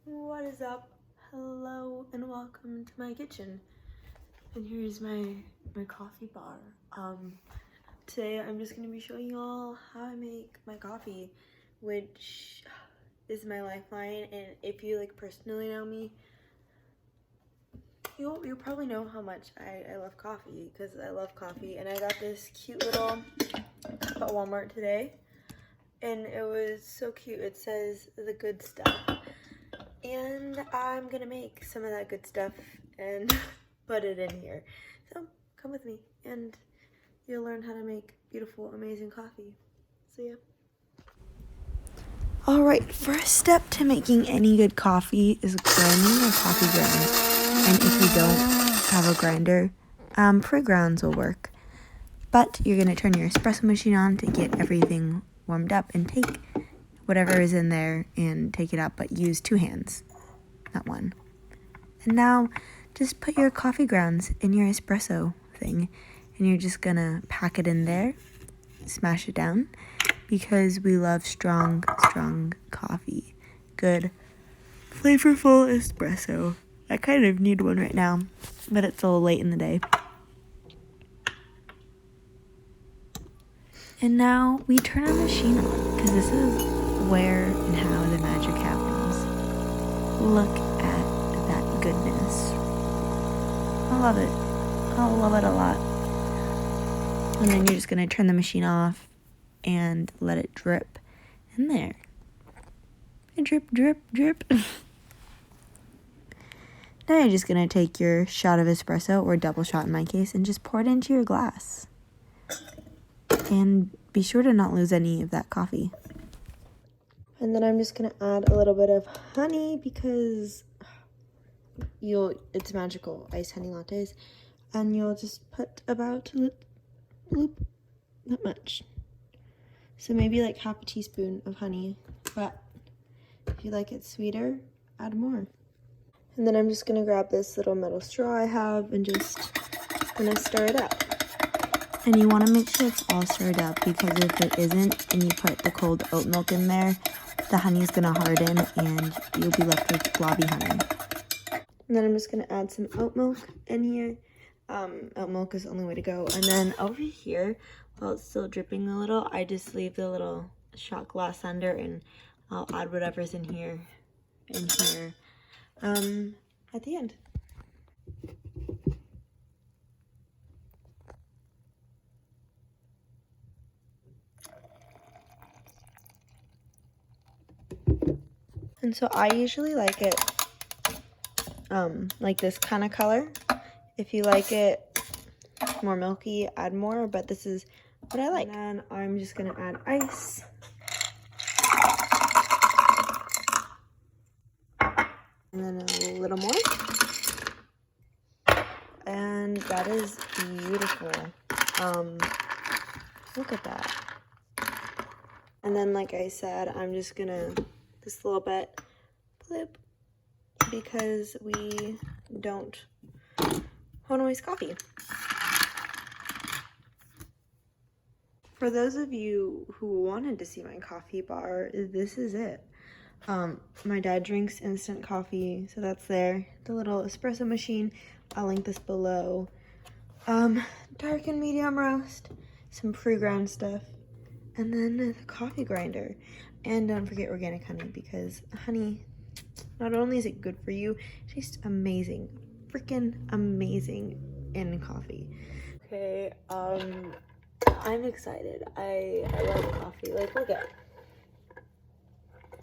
What is up? Hello and welcome to my kitchen. And here's my coffee bar. Today I'm just gonna be showing you all how I make my coffee, which is my lifeline. And if you personally know me, you'll probably know how much I love coffee, because I love coffee. And I got this cute little cup at Walmart today, and it was so cute. It says the good stuff. And I'm gonna make some of that good stuff and put it in here. So come with me and you'll learn how to make beautiful, amazing coffee. So yeah. Alright, first step to making any good coffee is grinding your coffee grounds. And if you don't have a grinder, pre-grounds will work. But you're gonna turn your espresso machine on to get everything warmed up and take whatever is in there and take it out, but use 2 hands, not 1. And now just put your coffee grounds in your espresso thing, and you're just gonna pack it in there, smash it down, because we love strong coffee. Good, flavorful espresso. I kind of need one right now, but it's a little late in the day. And now we turn our machine on, because this is where and how the magic happens. Look at that goodness. I love it. I love it a lot. And then you're just going to turn the machine off and let it drip in there. Drip, drip, drip. Now you're just going to take your shot of espresso, or double shot in my case, and just pour it into your glass. And be sure to not lose any of that coffee. And then I'm just going to add a little bit of honey, because it's magical, iced honey lattes. And you'll just put about that much. So maybe like half a teaspoon of honey, but if you like it sweeter, add more. And then I'm just gonna grab this little metal straw I have and just gonna stir it up. And you wanna make sure it's all stirred up, because if it isn't and you put the cold oat milk in there, the honey's gonna harden and you'll be left with globby honey. And then I'm just gonna add some oat milk in here. Oat milk is the only way to go. And then over here, while it's still dripping a little, I just leave the little shot glass under, and I'll add whatever's in here at the end. And so I usually like it like this kind of color. If you like it more milky, add more, but this is what I like. And then I'm just gonna add ice. And then a little more. And that is beautiful. Look at that. And then, like I said, I'm just gonna this little bit flip, because we don't want to waste coffee. For those of you who wanted to see my coffee bar, this is it. My dad drinks instant coffee, so that's there. The little espresso machine, I'll link this below. Dark and medium roast, some pre-ground stuff, and then the coffee grinder. And don't forget organic honey, because honey, not only is it good for you, it tastes amazing, freaking amazing in coffee. Okay, I'm excited. I love coffee. Like, look at it.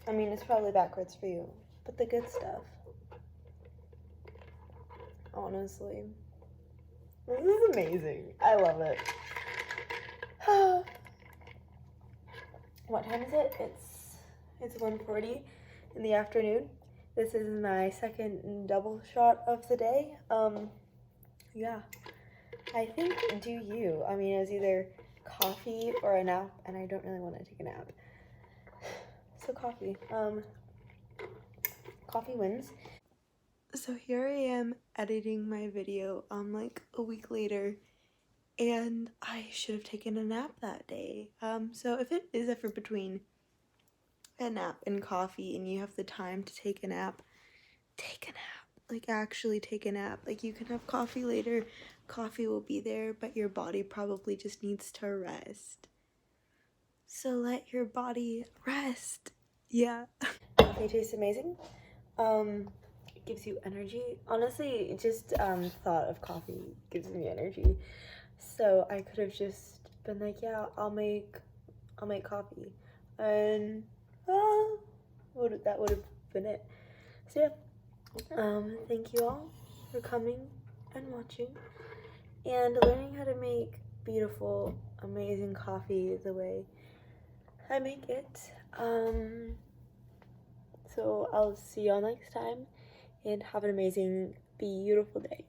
I mean, it's probably backwards for you, but the good stuff. Honestly, this is amazing. I love it. What time is it? It's 1:40 in the afternoon. This is my second double shot of the day. Yeah. I think, do you? I mean, it's either coffee or a nap, and I don't really want to take a nap. So coffee. Coffee wins. So here I am editing my video like a week later, and I should have taken a nap that day. So if it is ever between a nap and coffee and you have the time to take a nap, take a nap. Like, actually take a nap. Like, you can have coffee later, coffee will be there, but your body probably just needs to rest. So let your body rest. Yeah. Coffee tastes amazing. It gives you energy. Honestly, just thought of coffee gives me energy. So I could have just been like, yeah, I'll make coffee, and that would have been it. So yeah, thank you all for coming and watching and learning how to make beautiful, amazing coffee the way I make it. So I'll see y'all next time and have an amazing, beautiful day.